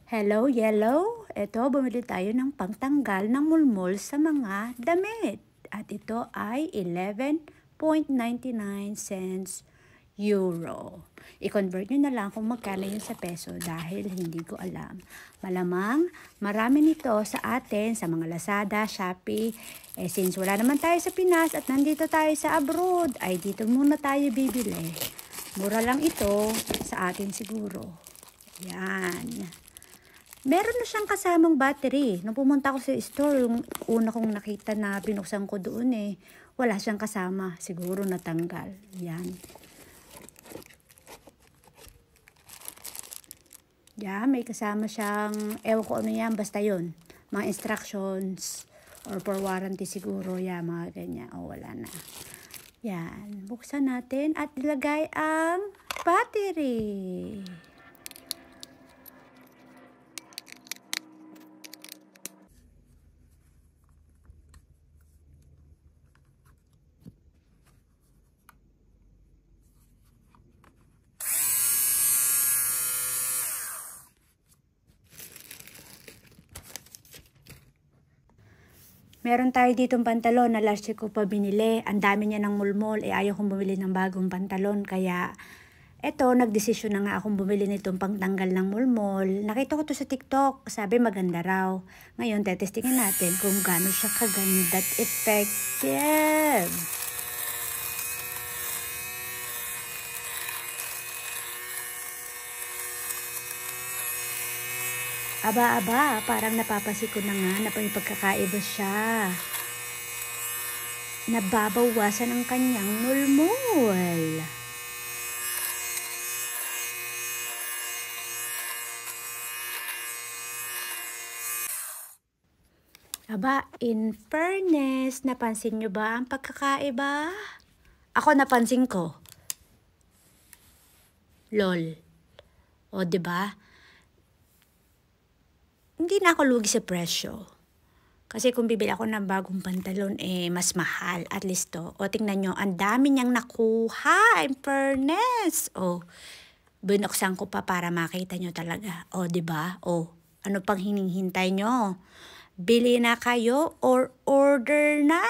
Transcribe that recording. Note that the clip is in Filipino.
Hello, yellow. Ito, bumili tayo ng pangtanggal ng mulmol sa mga damit. At ito ay 11.99 cents euro. I-convert nyo na lang kung magkano yun sa peso dahil hindi ko alam. Malamang marami nito sa atin, sa mga Lazada, Shopee. Since wala naman tayo sa Pinas at nandito tayo sa abroad, ay dito muna tayo bibili. Mura lang ito sa atin siguro. Yan. Meron na siyang kasamang battery. Nung pumunta ko sa store, yung una kong nakita na binuksan ko doon wala siyang kasama. Siguro natanggal. Yan. Yan, may kasama siyang, ewan ko ano yan, basta yun. Mga instructions or for warranty siguro. Yan, mga ganyan. O, wala na. Yan. Buksan natin at ilagay ang battery. Meron tayo ditong pantalon na last year ko pa binili. Ang dami niya ng mulmol. Ayaw kong bumili ng bagong pantalon. Kaya, eto, nagdesisyon na nga akong bumili nitong pangtanggal ng mulmol. Nakita ko to sa TikTok. Sabi maganda raw. Ngayon, tetestingin natin kung gaano siya kaganda at effective. Aba, parang napapansin ko na nga na may pagkakaiba siya. Nababawasan ang kanyang mulmol. Aba, in fairness, napansin nyo ba ang pagkakaiba? Ako napansin ko. Lol. O, diba? Hindi na ako lugi sa presyo. Kasi kung bibili ako ng bagong pantalon, mas mahal. At least to. O, tingnan nyo, ang dami niyang nakuha. In fairness. O, binuksan ko pa para makita nyo talaga. O, diba? O, ano pang hinihintay nyo? Bili na kayo or order na.